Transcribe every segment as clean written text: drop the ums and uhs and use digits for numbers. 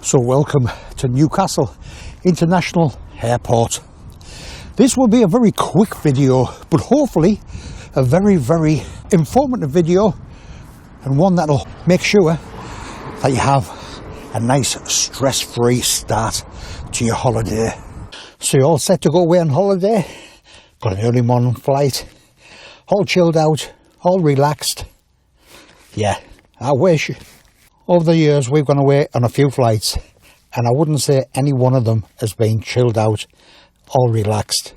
So welcome to Newcastle International Airport. This will be a very quick video, but hopefully a very informative video, and one that'll make sure that you have a nice stress-free start to your holiday. So you're all set to go away on holiday, got an early morning flight, all chilled out, all relaxed. Yeah, I wish. Over the years we've gone away on a few flights, and I wouldn't say any one of them has been chilled out or relaxed.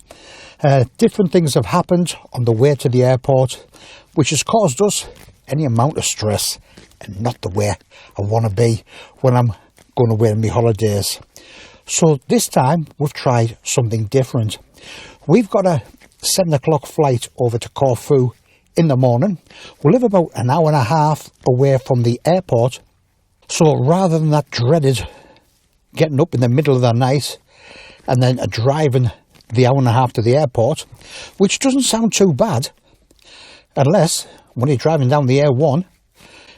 Different things have happened on the way to the airport, which has caused us any amount of stress, and not the way I want to be when I'm going away on my holidays. So this time we've tried something different. We've got a 7 o'clock flight over to Corfu in the morning. We live about an hour and a half away from the airport. So rather than that dreaded getting up in the middle of the night and then driving the hour and a half to the airport, which doesn't sound too bad, unless when you're driving down the A1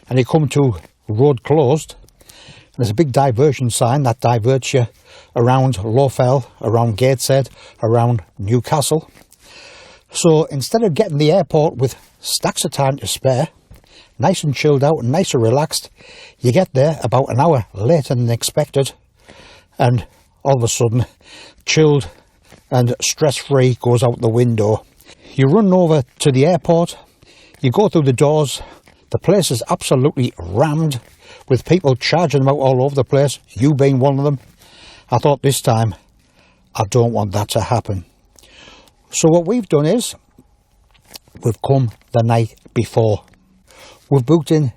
and you come to road closed, and there's a big diversion sign that diverts you around Lowfell, around Gateshead, around Newcastle. So instead of getting the airport with stacks of time to spare, nice and chilled out and nice and relaxed, you get there about an hour later than expected, and all of a sudden chilled and stress-free goes out the window. You run over to the airport, you go through the doors, the place is absolutely rammed with people charging them out all over the place, you being one of them. I thought this time I don't want that to happen. So what we've done is we've come the night before. We've booked in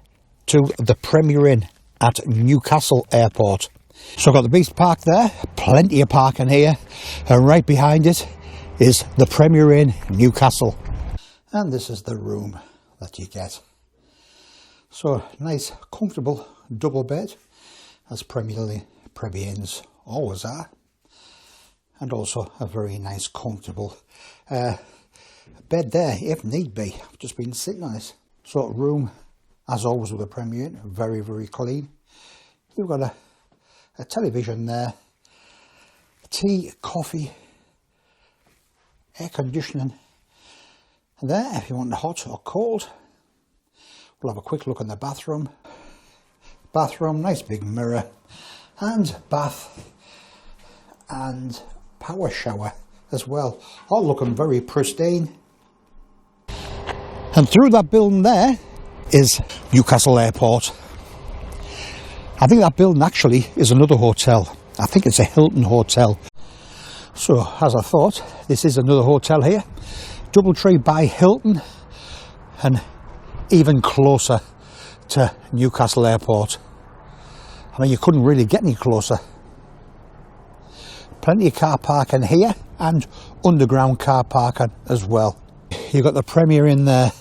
to the Premier Inn at Newcastle Airport. So I've got the Beast Park there, plenty of parking here, and right behind it is the Premier Inn Newcastle. And this is the room that you get. So nice, comfortable double bed, as Premier Inns always are. And also a very nice, comfortable bed there, if need be. I've just been sitting on it. So room, as always with a Premier Inn, very clean. You've got a television there, tea, coffee, air conditioning there if you want it hot or cold. We'll have a quick look in the bathroom. Bathroom, nice big mirror, and bath and power shower as well, all looking very pristine. And through that building there is Newcastle Airport. I think that building actually is another hotel. I think it's a Hilton hotel. So as I thought, this is another hotel here, Doubletree by Hilton, and even closer to Newcastle Airport. I mean, you couldn't really get any closer. Plenty of car parking here and underground car parking as well. You've got the Premier Inn there,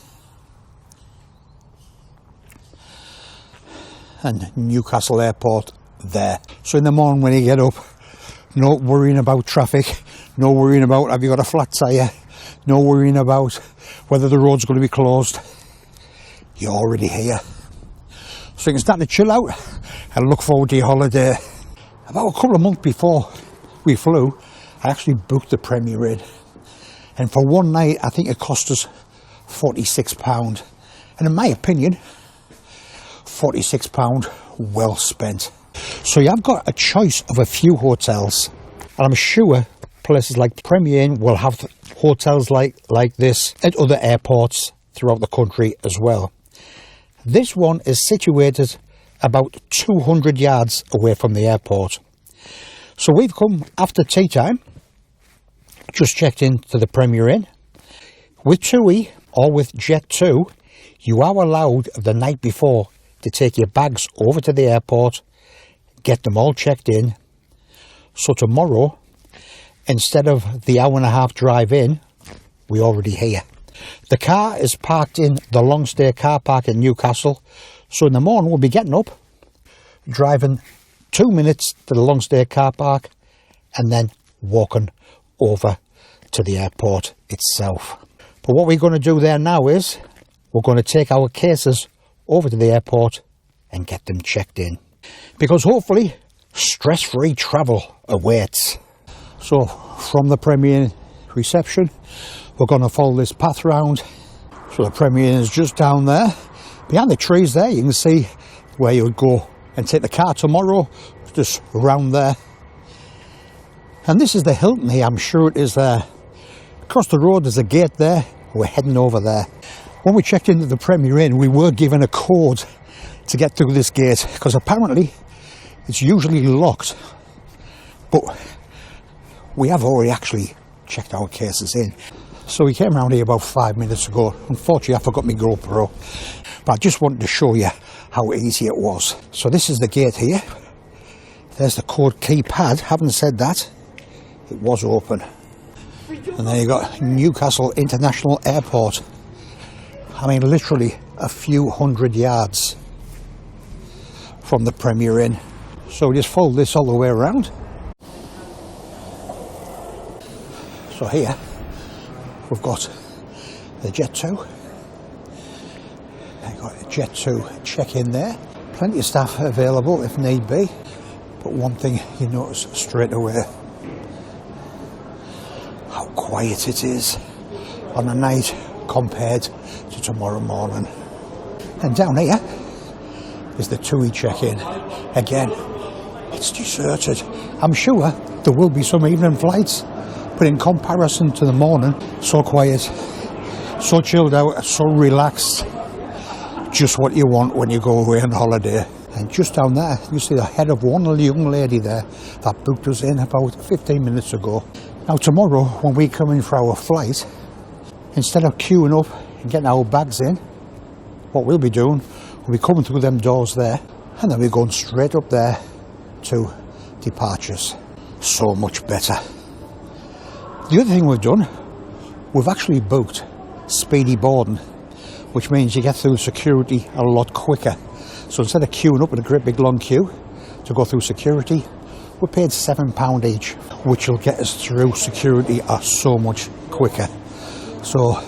and Newcastle Airport there. So in the morning when you get up, no worrying about traffic, no worrying about have you got a flat tyre, no worrying about whether the road's going to be closed. You're already here. So you can start to chill out and look forward to your holiday. About a couple of months before we flew, I actually booked the Premier Inn, and for one night I think it cost us £46, and in my opinion £46 well spent. So you have got a choice of a few hotels, and I'm sure places like Premier Inn will have hotels like this at other airports throughout the country as well. This one is situated about 200 yards away from the airport. So we've come after tea time, just checked into the Premier Inn. With TUI or with Jet2, you are allowed the night before to take your bags over to the airport, get them all checked in. So tomorrow, instead of the hour and a half drive in, we're already here. The car is parked in the long stay car park in Newcastle. So in the morning we'll be getting up, driving 2 minutes to the long stay car park, and then walking over to the airport itself. But what we're going to do there now is we're going to take our cases over to the airport and get them checked in, because hopefully stress-free travel awaits. So from the Premier Inn reception, we're going to follow this path round. So the Premier Inn is just down there. Behind the trees there, you can see where you would go and take the car tomorrow, just around there. And this is the Hilton here, I'm sure it is there. Across the road there's a gate there, we're heading over there. When we checked into the Premier Inn, we were given a code to get through this gate, because apparently it's usually locked. But we have already actually checked our cases in. So we came around here about 5 minutes ago. Unfortunately, I forgot my GoPro, but I just wanted to show you how easy it was. So this is the gate here. There's the code keypad. Having said that, it was open. And there you got Newcastle International Airport. I mean, literally a few hundred yards from the Premier Inn. So we just follow this all the way around. So here we've got the Jet 2. I've got a Jet 2 check-in there. Plenty of staff available if need be. But one thing you notice straight away, how quiet it is on a night compared to tomorrow morning. And down here is the TUI check-in. Again, it's deserted. I'm sure there will be some evening flights, but in comparison to the morning, so quiet, so chilled out, so relaxed. Just what you want when you go away on holiday. And just down there, you see the head of one young lady there that booked us in about 15 minutes ago. Now tomorrow, when we come in for our flight, instead of queuing up and getting our bags in, what we'll be doing, we'll be coming through them doors there, and then we're going straight up there to departures. So much better. The other thing we've done, we've actually booked speedy boarding, which means you get through security a lot quicker. So instead of queuing up in a great big long queue to go through security, we paid £7 each, which will get us through security so much quicker. So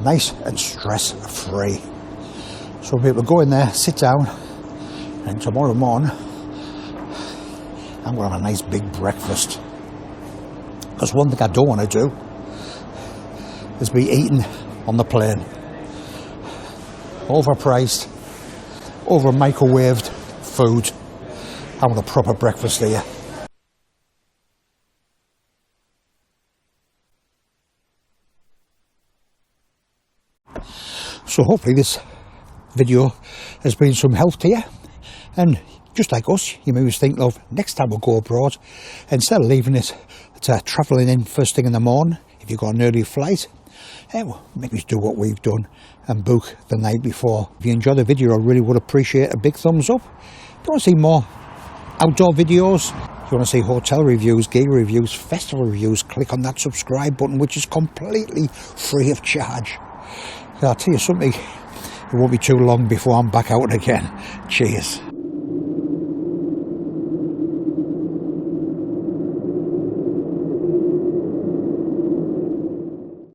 nice and stress-free. So we'll be able to go in there, sit down, and tomorrow morning I'm going to have a nice big breakfast. Because one thing I don't want to do is be eating on the plane. Overpriced, over microwaved food. I want a proper breakfast here. So hopefully this video has been some help to you, and just like us, you may be thinking of next time we go abroad, instead of leaving it to travelling in first thing in the morning, if you've got an early flight, maybe do what we've done and book the night before. If you enjoyed the video, I really would appreciate a big thumbs up. If you want to see more outdoor videos, if you want to see hotel reviews, gear reviews, festival reviews, click on that subscribe button, which is completely free of charge. I'll tell you something, it won't be too long before I'm back out again. Cheers.